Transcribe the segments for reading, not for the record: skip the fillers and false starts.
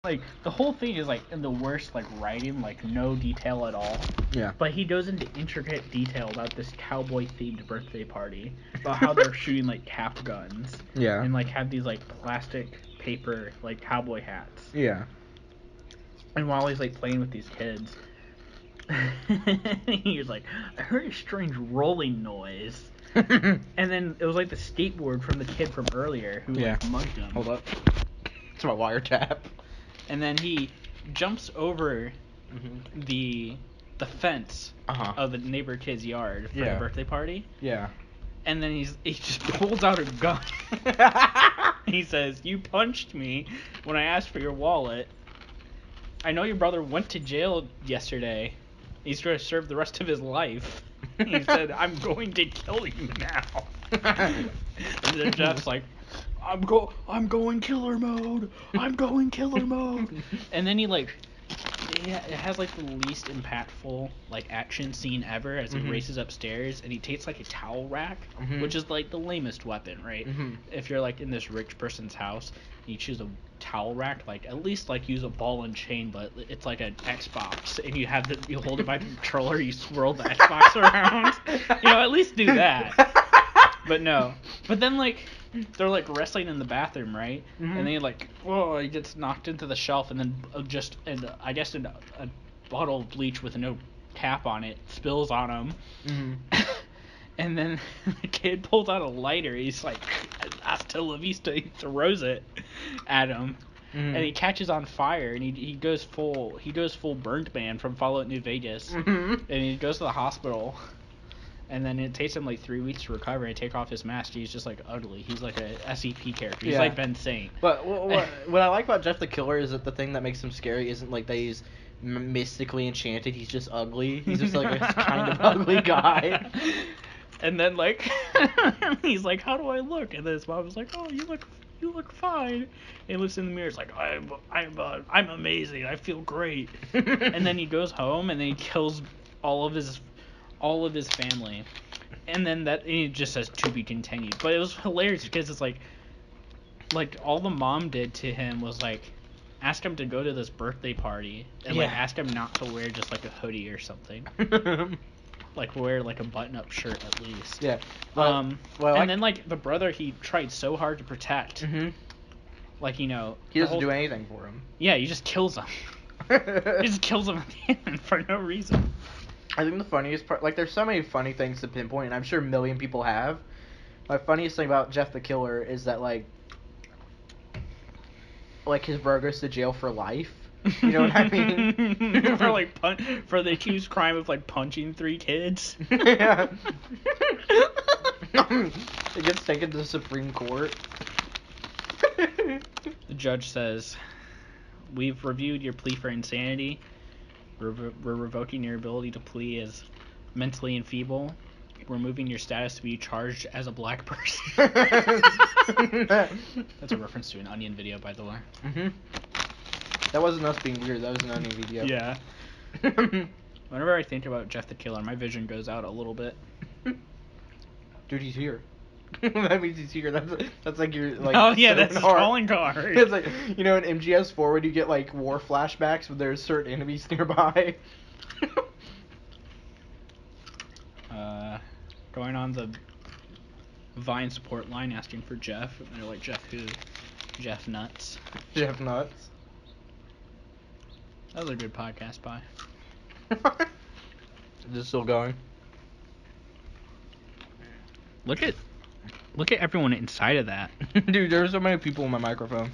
like the whole thing is like in the worst like writing, like no detail at all. Yeah. But he goes into intricate detail about this cowboy themed birthday party, about how they're shooting like cap guns. Yeah. And like have these like plastic paper like cowboy hats. Yeah. And while he's like playing with these kids, he was like, I heard a strange rolling noise. And then it was like the skateboard from the kid from earlier who like mugged him. Hold up. It's my wiretap. And then he jumps over the fence of the neighbor kid's yard for the birthday party. Yeah. And then he just pulls out a gun. He says, "You punched me when I asked for your wallet. I know your brother went to jail yesterday. He's going to serve the rest of his life." He said, "I'm going to kill you now." And then Jeff's like, I'm going killer mode. I'm going killer mode. And then he like, it has like the least impactful like action scene ever as he races upstairs, and he takes like a towel rack, which is like the lamest weapon, right? If you're like in this rich person's house, and you choose a towel rack, like at least like use a ball and chain, but it's like an Xbox, and you hold it by the controller, you swirl the Xbox around. At least do that. But no. But then like they're like wrestling in the bathroom, right? And then like, whoa, he gets knocked into the shelf, and then I guess a bottle of bleach with no cap on it spills on him. And then the kid pulls out a lighter. He's like, hasta la vista. He throws it at him, and he catches on fire. And he goes full Burned Man from Fallout New Vegas, and he goes to the hospital. And then it takes him like 3 weeks to recover and take off his mask. He's just like ugly. He's like a SCP character. He's like Ben Saint. But what I like about Jeff the Killer is that the thing that makes him scary isn't like that he's mystically enchanted. He's just ugly. He's just like a kind of ugly guy. And then like he's like, "How do I look?" And then his mom was like, "Oh, you look fine." And he looks in the mirror. It's like, I'm amazing. I feel great." And then he goes home and then he kills all of his family, and then it just says "to be continued." But it was hilarious because it's like all the mom did to him was like ask him to go to this birthday party and like ask him not to wear just like a hoodie or something. Like wear like a button-up shirt at least. Yeah. And then like the brother he tried so hard to protect. Like he doesn't do anything for him. Yeah, he just kills him. He just kills him at the end for no reason. I think the funniest part, like, there's so many funny things to pinpoint, and I'm sure a million people have. My funniest thing about Jeff the Killer is that, like his bro goes to jail for life. You know what I mean? For the accused crime of, like, punching 3 kids. Yeah. It gets taken to the Supreme Court. The judge says, "We've reviewed your plea for insanity. We're revoking your ability to plea as mentally enfeeble. We're moving your status to be charged as a black person." That's a reference to an Onion video, by the way. That wasn't us being weird. That was an Onion video. Yeah. Whenever I think about Jeff the Killer, my vision goes out a little bit. Dude, he's here. That means he's here. That's like your like. Oh yeah, that's his calling card. It's like in MGS4 when you get like war flashbacks when there's certain enemies nearby. Going on the Vine support line asking for Jeff, and they're like, "Jeff who?" "Jeff Nuts." Jeff Nuts. That was a good podcast. Bye. Is it still going? Look at everyone inside of that. Dude, there are so many people in my microphone.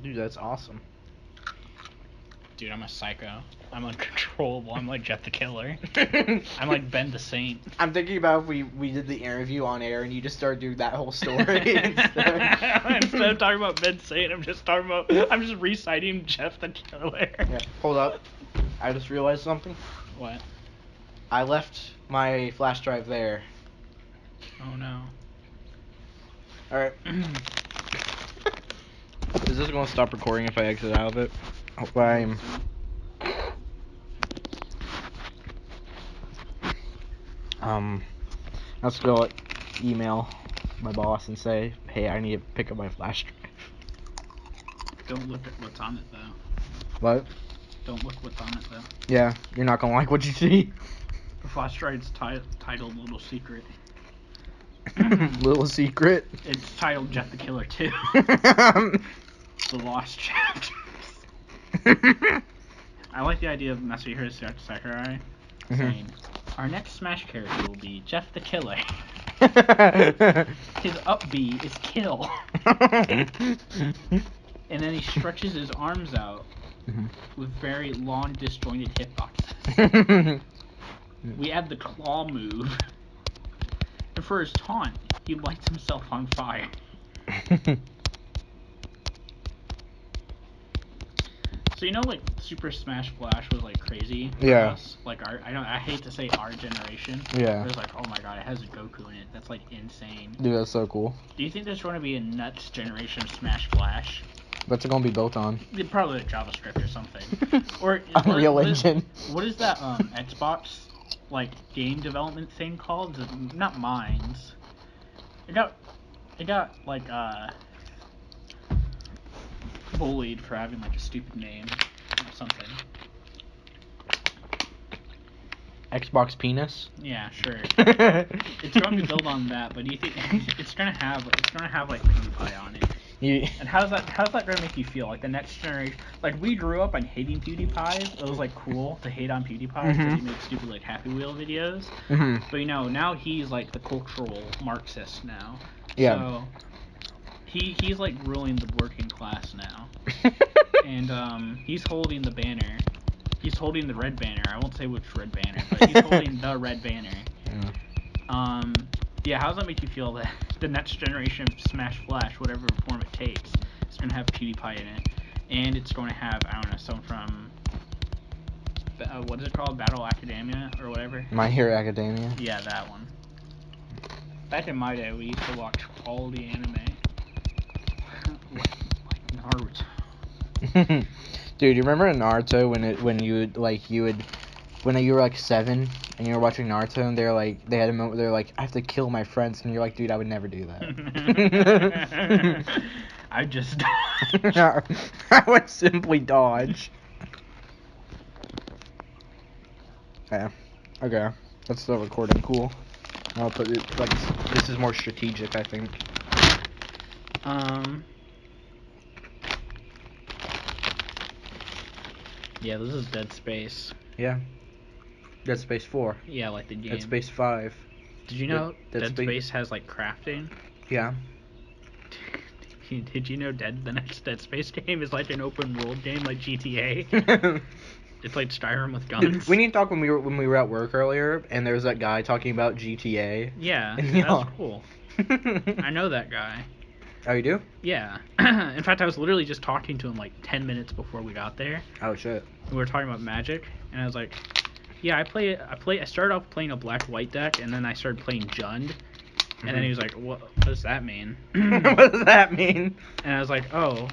Dude, that's awesome. Dude, I'm a psycho. I'm uncontrollable. I'm like Jeff the Killer. I'm like Ben the Saint. I'm thinking about if we did the interview on air and you just started doing that whole story instead. Instead of talking about Ben Saint, I'm just reciting Jeff the Killer. Yeah, hold up. I just realized something. What? I left my flash drive there. Oh no. Alright. Is this going to stop recording if I exit out of it? I'm. Let's go email my boss and say, hey, I need to pick up my flash drive. Don't look at what's on it though. What? Don't look what's on it though. Yeah, you're not gonna like what you see. The flash drive's titled Little Secret. Little secret. It's titled Jeff the Killer 2. The Lost Chapters. I like the idea of Masahiro Sakurai saying, our next Smash character will be Jeff the Killer. His up B is kill. And then he stretches his arms out with very long, disjointed hitboxes. We add the claw move. And for his taunt, he lights himself on fire. So you know, like Super Smash Flash was like crazy for us. Like I hate to say our generation. Yeah. It was like, oh my god, it has Goku in it. That's like insane. Dude, that's so cool. Do you think there's going to be a nuts generation of Smash Flash? What's it gonna be built on? Probably like JavaScript or something. Or Unreal Engine. What is that Xbox like game development thing called? Not Mines. It got like bullied for having like a stupid name or something. Xbox Penis? Yeah, sure. It's going to be built on that, but do you think it's gonna have like PewDiePie on it? And how's that gonna make you feel? Like the next generation, like we grew up on hating PewDiePie. It was like cool to hate on PewDiePie because he made stupid like Happy Wheel videos. But you know, now he's like the cultural Marxist now. Yeah. So he's like ruling the working class now. And he's holding the banner. He's holding the red banner. I won't say which red banner, but he's holding the red banner. Yeah, how does that make you feel that the next generation of Smash Flash, whatever form it takes, is going to have PewDiePie in it, and it's going to have, I don't know, someone from, what is it called, Battle Academia, or whatever? My Hero Academia? Yeah, that one. Back in my day, we used to watch all the anime. like Naruto. Dude, you remember in Naruto when you were like 7 and you were watching Naruto and they had a moment where they're like, I have to kill my friends, and you're like, dude, I would never do that. I just dodge. I would simply dodge. Yeah. Okay. That's still recording. Cool. I'll put it like this is more strategic, I think. Yeah, this is Dead Space. Yeah. Dead Space 4. Yeah, like the game. Dead Space 5. Did you know Dead Space has like crafting? Yeah. Did you know the next Dead Space game is like an open world game like GTA? It's like Skyrim with guns. Dude, we need to talk when we were at work earlier, and there was that guy talking about GTA. Yeah, that's cool. I know that guy. Oh, you do? Yeah. In fact, I was literally just talking to him like 10 minutes before we got there. Oh shit. We were talking about Magic, and I was like, yeah, I started off playing a black-white deck, and then I started playing Jund. And then he was like, what does that mean? What does that mean? And I was like, oh,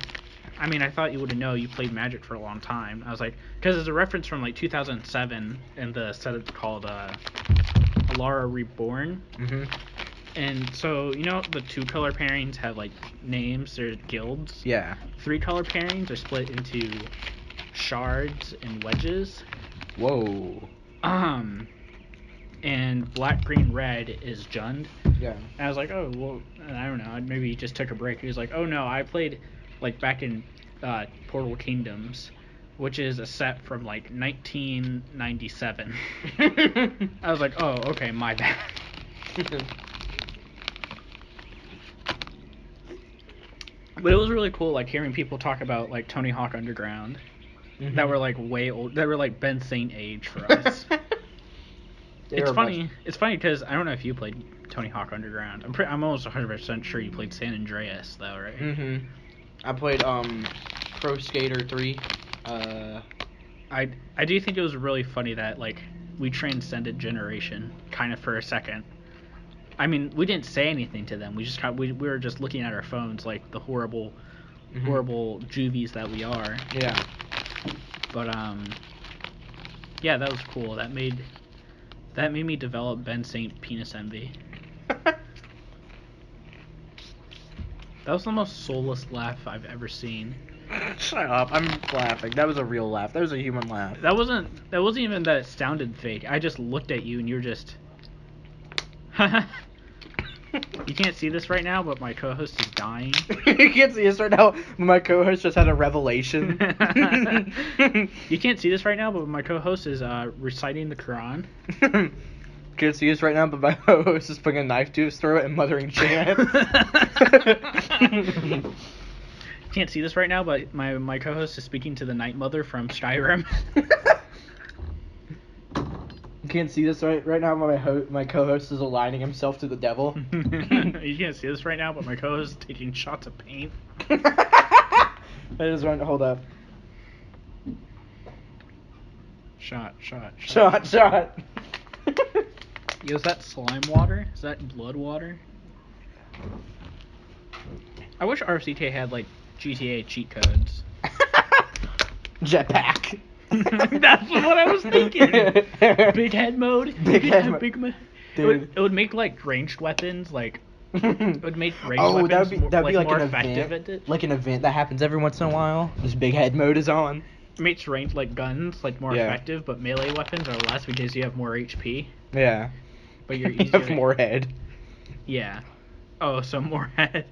I mean, I thought you would know. You played Magic for a long time. I was like, because there's a reference from like 2007 in the set it's called Alara Reborn. And so, you know, the 2-color pairings have like names, they're guilds. Yeah. 3-color pairings are split into shards and wedges. Whoa. And black, green, red is Jund. Yeah. And I was like, oh, well, I don't know. Maybe he just took a break. He was like, oh no, I played like back in Portal Kingdoms, which is a set from like 1997. I was like, oh, okay, my bad. But it was really cool, like hearing people talk about like Tony Hawk Underground, that were like way old, that were like Ben Saint age for us. It's funny because I don't know if you played Tony Hawk Underground. I'm almost 100% sure you played San Andreas though, right? I played Pro Skater 3. I do think it was really funny that like we transcended generation kind of for a second. I mean, we didn't say anything to them. We were just looking at our phones like the horrible juvies that we are. Yeah. But yeah, that was cool. That made me develop Ben Saint penis envy. That was the most soulless laugh I've ever seen. Shut up! I'm laughing. That was a real laugh. That was a human laugh. That wasn't even that it sounded fake. I just looked at you and you're just. You can't see this right now, but my co-host is dying. You can't see this right now. My co-host just had a revelation. You can't see this right now, but my co-host is reciting the Quran. Can't see this right now, but my co-host is putting a knife to his throat and muttering chants. Can't see this right now, but my co-host is speaking to the Night Mother from Skyrim. You can't see this right now, but my co-host is aligning himself to the devil. You can't see this right now, but my co-host is taking shots of paint. I just want to hold up. Shot. Yo, is that slime water? Is that blood water? I wish RCT had like GTA cheat codes. Jetpack. That's what I was thinking. Big head mode. Dude. It would make like ranged weapons like. It would make ranged weapons that'd be like more an effective event. at it. Like an event that happens every once in a while. This big head mode is on. It makes ranged like guns like more effective, but melee weapons are less because you have more HP. Yeah. But you're You easier. have more head. Yeah. Oh, so more head.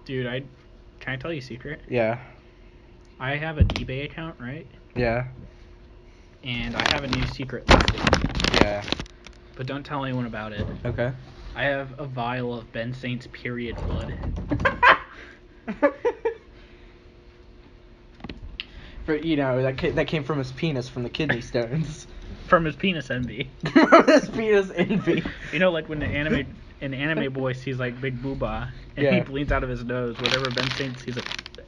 Dude, can I tell you a secret? Yeah. I have an eBay account, right? Yeah. And I have a new secret listing. Yeah. But don't tell anyone about it. Okay. I have a vial of Ben Saint's period blood. For that came from his penis from the kidney stones. From his penis envy. From his penis envy. You know, like when an anime boy sees like Big Booba and he bleeds out of his nose, whatever Ben Saint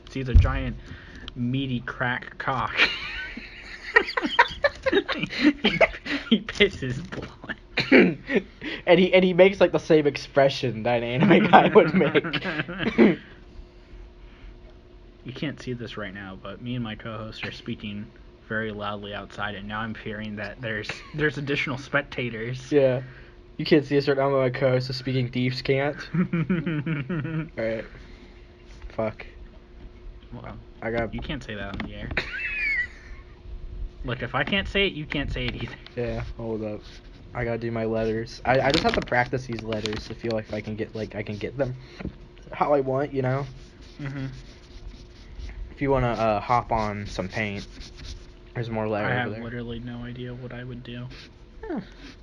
sees a giant meaty crack cock. he pisses blood. and he makes like the same expression that an anime guy would make. You can't see this right now, but me and my co-host are speaking very loudly outside, and now I'm fearing that there's additional spectators. Yeah. You can't see us right now, but my co-host is speaking thieves can't. Alright. Fuck. Well, You can't say that on the air. Look, if I can't say it, you can't say it either. Yeah, hold up. I gotta do my letters. I just have to practice these letters to feel like I can get them how I want, you know? Mm-hmm. If you wanna hop on some paint, there's more letters. I have literally no idea what I would do. Yeah,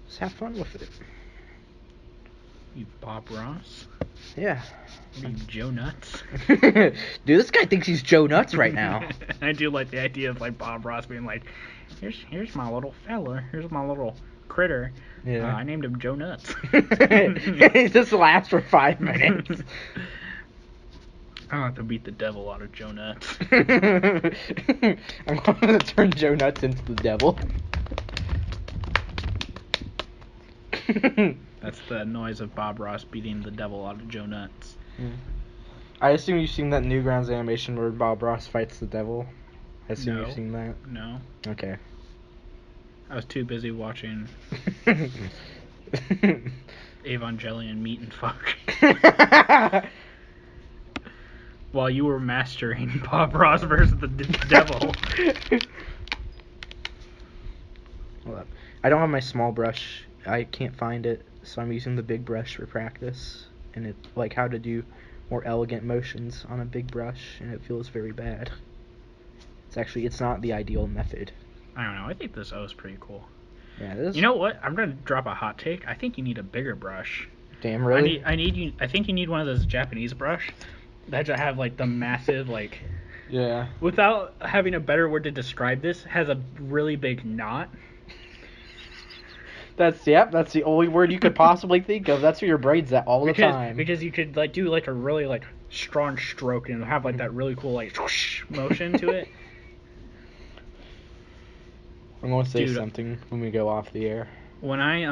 just have fun with it. You Bob Ross? Yeah. What are you, Joe Nuts? Dude, this guy thinks he's Joe Nuts right now. I do like the idea of like Bob Ross being like, here's my little fella, here's my little critter. Yeah. I named him Joe Nuts. It just lasts for 5 minutes. I want to beat the devil out of Joe Nuts. I'm going to turn Joe Nuts into the devil. That's the noise of Bob Ross beating the devil out of Joe Nuts. I assume you've seen that Newgrounds animation where Bob Ross fights the devil. I assume No. you've seen that. No. Okay. I was too busy watching Evangelion Meat and Fuck. While you were mastering Bob Ross versus the devil. Hold up. I don't have my small brush. I can't find it, so I'm using the big brush for practice. And it like how to do more elegant motions on a big brush, and it feels very bad. It's not the ideal method. I don't know. I think this O is pretty cool. Yeah, it is. You know what? I'm gonna drop a hot take. I think you need a bigger brush. Damn, really? I think you need one of those Japanese brush that have like the massive like. Yeah. Without having a better word to describe this, has a really big knot. That's the only word you could possibly think of. That's where your brain's at all the time. Because you could like do like a really like strong stroke and have like that really cool like whoosh motion to it. I'm gonna say something when we go off the air. When I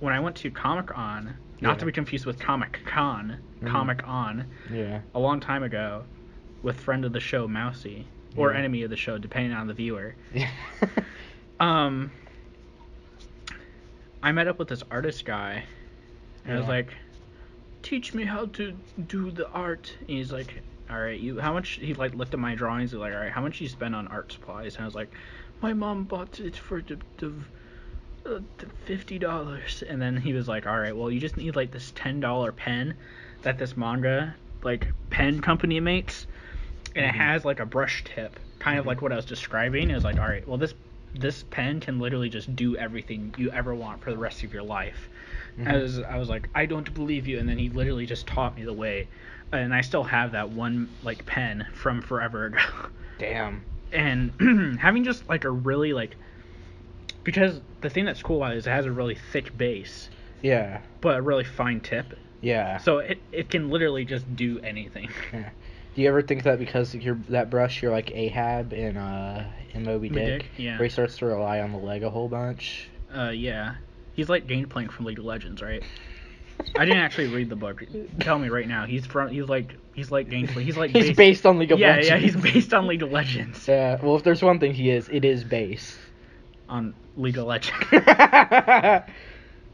went to Comic-Con not to be confused with Comic Con, Comic On, Yeah. a long time ago, with friend of the show Mousy, or Yeah. enemy of the show, depending on the viewer. Yeah. I met up with this artist guy, and I was Yeah. like, teach me how to do the art. And he's like, all right, how much? He like looked at my drawings. He's like, all right, how much you spend on art supplies? And I was like, my mom bought it for the $50. And then he was like, all right, well, you just need like this $10 pen that this manga like pen company makes, and it has like a brush tip, kind of like what I was describing. It was like, all right, well, this pen can literally just do everything you ever want for the rest of your life. I was like, I don't believe you. And then he literally just taught me the way, and I still have that one like pen from forever ago. Damn. And having just like a really like, because the thing that's cool about it is it has a really thick base, Yeah. but a really fine tip, Yeah. so it can literally just do anything. Yeah. Do you ever think that because that brush, you're like Ahab in Moby Dick, yeah. where he starts to rely on the leg a whole bunch? Yeah. He's like Gangplank from League of Legends, right? I didn't actually read the book. Tell me right now. He's like Gangplank. He's like He's based on League of yeah, Legends. Yeah, he's based on League of Legends. Yeah. Well, if there's one thing it is base. On League of Legends.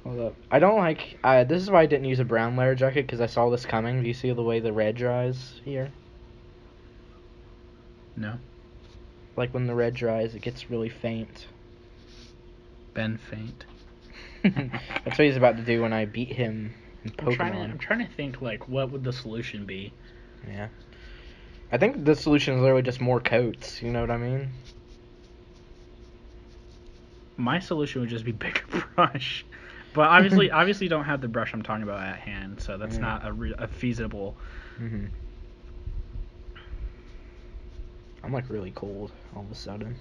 Hold up. I don't like. This is why I didn't use a brown layer jacket, because I saw this coming. Do you see the way the red dries here? No. Like when the red dries, it gets really faint. Ben faint. That's what he's about to do when I beat him in Pokemon. I'm trying to think like what would the solution be. Yeah. I think the solution is literally just more coats. You know what I mean? My solution would just be bigger brush, but obviously don't have the brush I'm talking about at hand, so that's not a feasible. Mhm. I'm like really cold all of a sudden.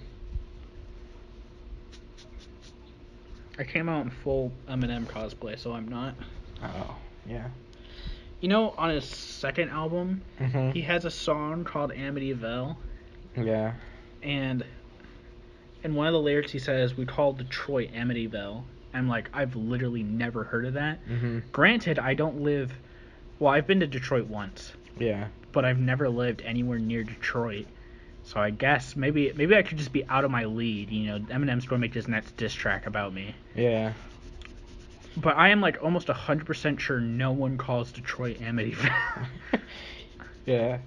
I came out in full Eminem cosplay, so I'm not. Oh, yeah. You know, on his second album, Mhm. he has a song called Amityville, Yeah. and in one of the lyrics he says, "We call Detroit Amityville." I'm like, I've literally never heard of that. Mhm. Granted, I don't live. Well, I've been to Detroit once, Yeah. but I've never lived anywhere near Detroit. So I guess maybe I could just be out of my league. You know, Eminem's going to make this next diss track about me. Yeah. But I am like almost 100% sure no one calls Detroit Amityville. Yeah.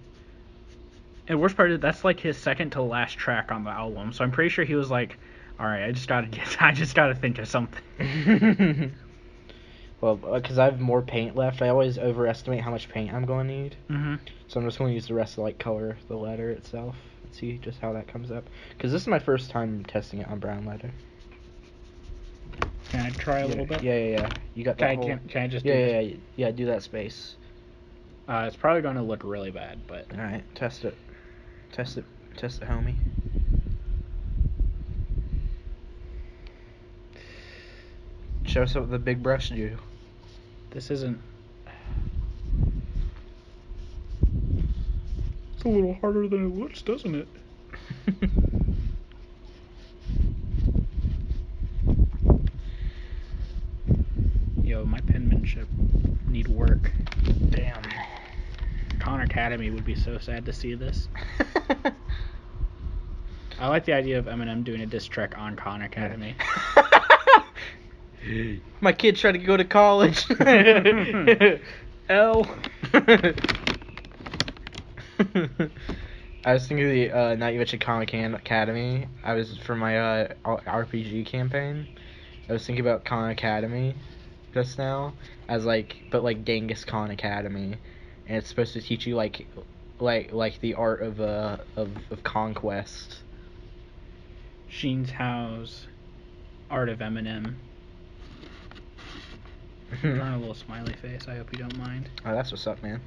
And worst part is that's like his second to last track on the album. So I'm pretty sure he was like, all right, I just gotta think of something. Well, because I have more paint left, I always overestimate how much paint I'm going to need. Mhm. So I'm just going to use the rest to like color the letter itself and see just how that comes up. Because this is my first time testing it on brown letter. Can I try a little bit? Yeah. You got that whole... Can I just do Yeah, yeah, do that space. It's probably going to look really bad, but... Alright, test it. Test it, homie. Show us what the big brush do. This isn't... It's a little harder than it looks, doesn't it? Yo, my penmanship need work. Damn. Khan Academy would be so sad to see this. I like the idea of Eminem doing a diss track on Khan Academy. My kid tried to go to college. L. I was thinking of the Night You Mentioned Khan Academy. I was for my RPG campaign. I was thinking about Khan Academy just now as but like Genghis Khan Academy, and it's supposed to teach you like the art of conquest. Sheen's House, Art of Eminem. A little smiley face. I hope you don't mind. Oh, that's what's up, man.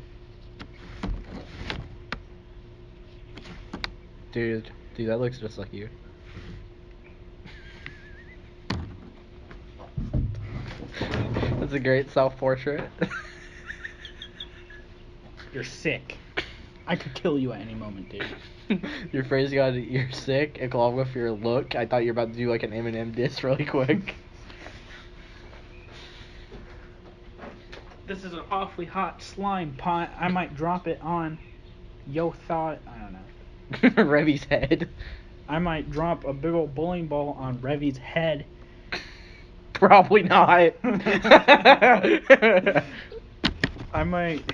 Dude, that looks just like you. That's a great self-portrait. You're sick. I could kill you at any moment, dude. Your phrase you're sick, along with your look. I thought you were about to do like an Eminem diss really quick. This is an awfully hot slime pot. I might drop it on yo thought. I don't know. Revy's head. I might drop a big old bowling ball on Revy's head. Probably not. I might.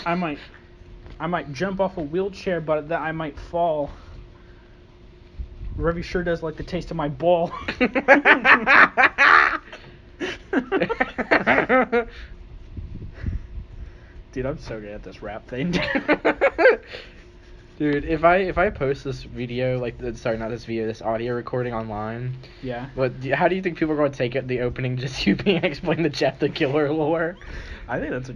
I might jump off a wheelchair, but I might fall. Revy sure does like the taste of my ball. Dude, I'm so good at this rap thing. Dude, if I post this video, sorry, not this video, this audio recording online, Yeah. how do you think people are going to take it? The opening, just you being explain the Jeff the Killer lore. I think that's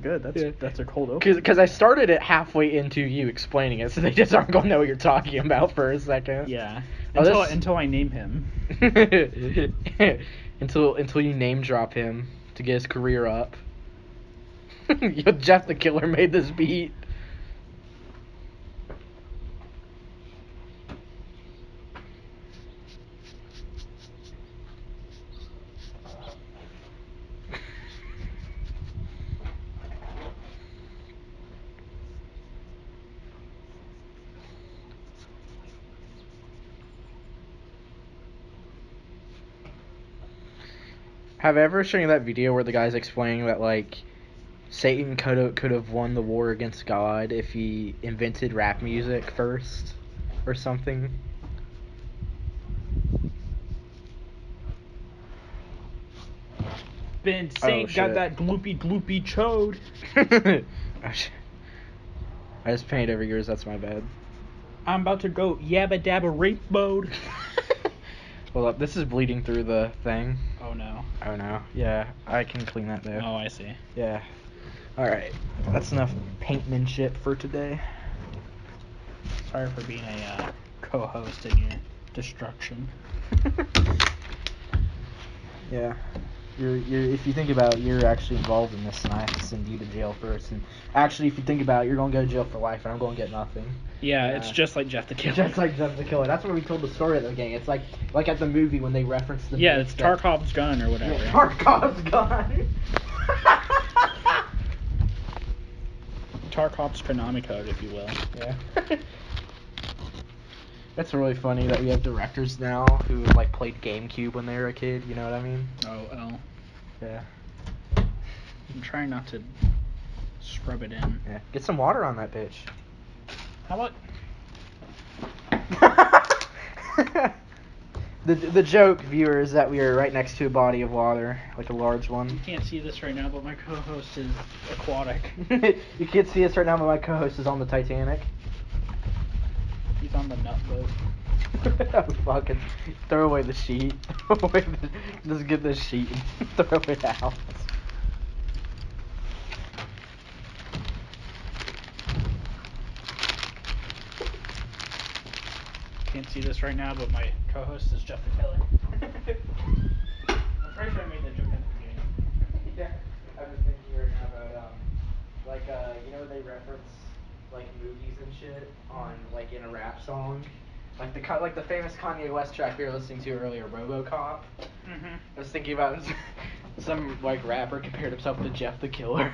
that's a cold open. Because I started it halfway into you explaining it, so they just aren't going to know what you're talking about for a second. Yeah. Oh, Until I name him. until you name drop him to get his career up. Yo, Jeff the Killer made this beat. Have I ever shown you that video where the guy's explaining that Satan could have won the war against God if he invented rap music first or something? Ben Saint got shit. that gloopy chode. Oh, shit. I just paint over yours, that's my bad. I'm about to go yabba dabba rape mode. Hold up, this is bleeding through the thing. Oh no. Oh no. Yeah, I can clean that though. Oh, I see. Yeah. Alright, that's enough paintmanship for today. Sorry for being a co-host in your destruction. Yeah. You're if you think about it, you're actually involved in this, and I have to send you to jail first. And actually, if you think about it, you're going to go to jail for life, and I'm going to get nothing. Yeah, it's just like Jeff the Killer. Just like Jeff the Killer. That's where we told the story at the beginning. It's like at the movie when they reference the Yeah, it's Tarkov's gun or whatever. Yeah, Tarkov's gun. Tarkov's Konami code, if you will. Yeah. That's really funny that we have directors now who played GameCube when they were a kid. You know what I mean? Oh, well. Yeah. I'm trying not to scrub it in. Yeah. Get some water on that bitch. How about... The joke, viewer, is that we are right next to a body of water, like a large one. You can't see this right now, but my co-host is aquatic. You can't see us right now, but my co-host is on the Titanic. He's on the nut boat. Fucking throw away the sheet. Just get the sheet and throw it out. Can't see this right now, but my co-host is Jeff the Killer. I'm pretty sure I made that joke at the beginning. Yeah, I was thinking right now about you know, they reference movies and shit on in a rap song, the famous Kanye West track we were listening to earlier, RoboCop. Mhm. I was thinking about some rapper compared himself to Jeff the Killer.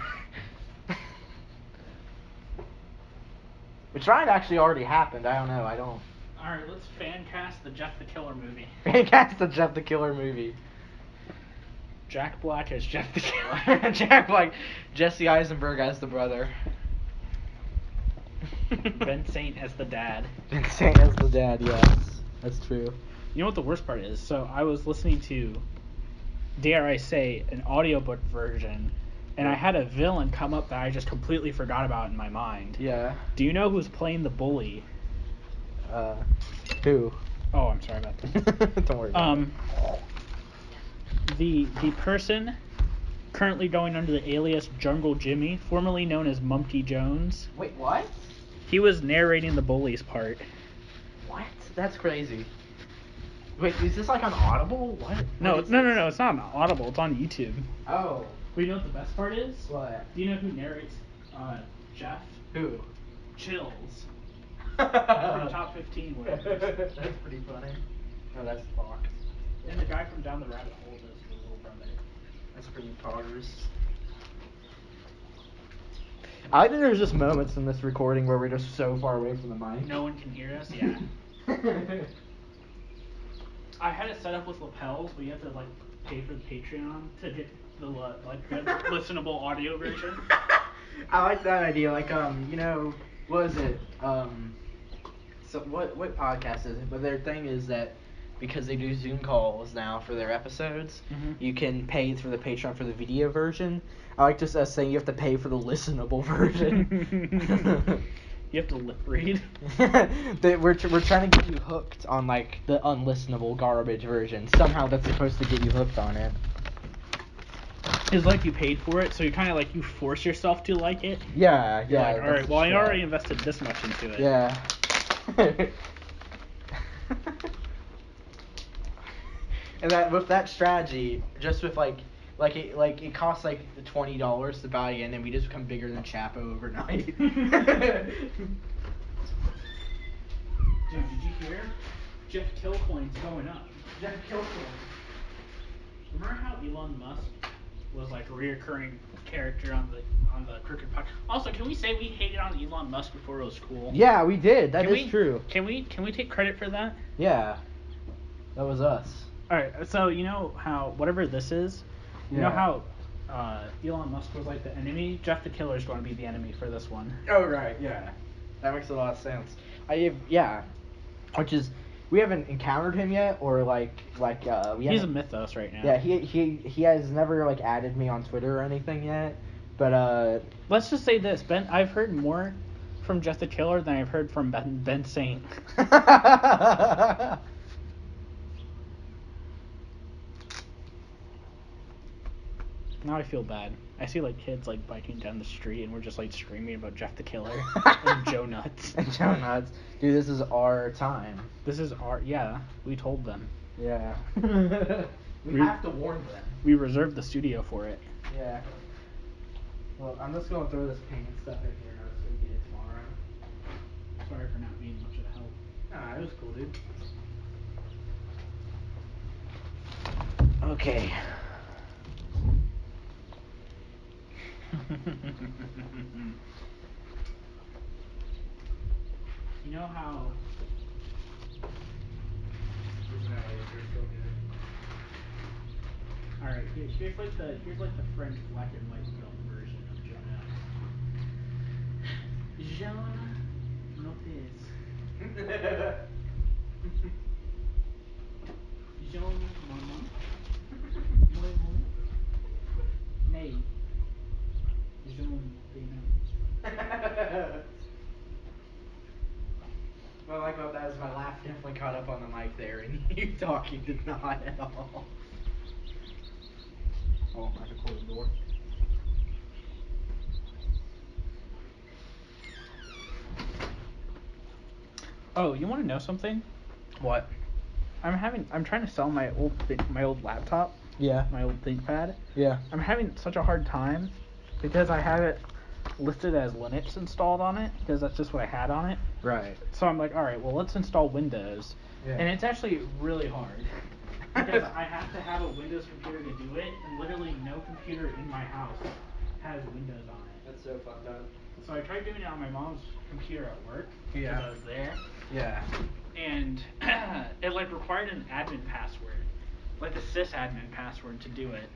Which might actually already happened. I don't know. Alright, let's fan cast the Jeff the Killer movie. Fan cast the Jeff the Killer movie. Jack Black as Jeff the Killer. Jack Black, Jesse Eisenberg as the brother. Ben Saint as the dad. Ben Saint as the dad, yes. That's true. You know what the worst part is? So I was listening to, dare I say, an audiobook version, and I had a villain come up that I just completely forgot about in my mind. Yeah. Do you know who's playing the bully? Who? Oh, I'm sorry about that. Don't worry about it. The person currently going under the alias Jungle Jimmy, formerly known as Mumpty Jones. Wait, what? He was narrating the bully's part. What? That's crazy. Wait, is this on Audible? What? No, it's not on Audible. It's on YouTube. Oh. But you know what the best part is? What? Do you know who narrates Jeff? Who? Chills. From Top 15. Whatever. That's pretty funny. Oh, that's fucked. And the guy from Down the Rabbit Hole does really That's pretty poggers. I think there's just moments in this recording where we're just so far away from the mic. No one can hear us. Yeah. I had it set up with lapels, but you have to like pay for the Patreon to get the the listenable audio version. I like that idea. Like you know, what is it? So what podcast is it? But their thing is that because they do Zoom calls now for their episodes, you can pay for the Patreon for the video version. I like just us saying you have to pay for the listenable version. You have to lip read. We're trying to get you hooked on like the unlistenable garbage version. Somehow that's supposed to get you hooked on it. It's like you paid for it, so you kind of like you force yourself to like it. Yeah, You're yeah. like, all right, well, I already invested this much into it. Yeah. And that with that strategy, just with it costs like $20 to buy in, and we just become bigger than Chapo overnight. Dude, did you hear? Jeff Kilcoin's going up. Jeff Kilcoin. Remember how Elon Musk was like a reoccurring character on the Crooked Podcast? Also, can we say we hated on Elon Musk before it was cool? Yeah, we did. That is true. Can we take credit for that? Yeah, that was us. All right. So you know how whatever this is, you know how Elon Musk was like the enemy. Jeff the Killer is going to be the enemy for this one. Oh right, yeah, that makes a lot of sense. Which is we haven't encountered him yet, or He's a mythos right now. Yeah, he has never like added me on Twitter or anything yet, but let's just say this, Ben. I've heard more from Jeff the Killer than I've heard from Ben Saint. Now I feel bad. I see like kids like biking down the street and we're just like screaming about Jeff the Killer and Joe Nuts. And Joe Nuts. Dude, this is our time. This is we told them. Yeah. we have to warn them. We reserved the studio for it. Yeah. Well, I'm just gonna throw this paint stuff in here so we get it tomorrow. Sorry for not being much of a help. Nah, it was cool, dude. Okay. You know how alright, here's like the French black and white film version of Joe Nuts. Jean Notes. Jean Maman. Nay. What I like about that is my laugh definitely caught up on the mic there, and you talking did not at all. Oh, I have to close the door. Oh, you want to know something? What? I'm trying to sell my old laptop. Yeah. My old ThinkPad. Yeah. I'm having such a hard time because I have it listed as Linux installed on it because that's just what I had on it. Right. So I'm like, all right, well, let's install Windows. Yeah. And it's actually really hard because I have to have a Windows computer to do it, and literally no computer in my house has Windows on it. That's so fucked up. So I tried doing it on my mom's computer at work because Yeah. I was there. Yeah. And it like required an admin password, like a sysadmin password to do it.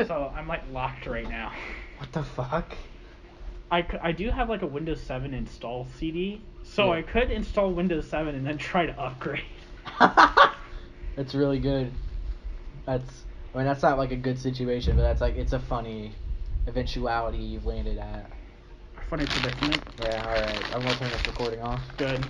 So I'm like locked right now. What the fuck? I do have like a Windows 7 install CD, so Yeah. I could install Windows 7 and then try to upgrade. That's really good. That's not like a good situation, but that's like it's a funny eventuality you've landed at. Funny predicament. Yeah, alright. I'm gonna turn this recording off. Good.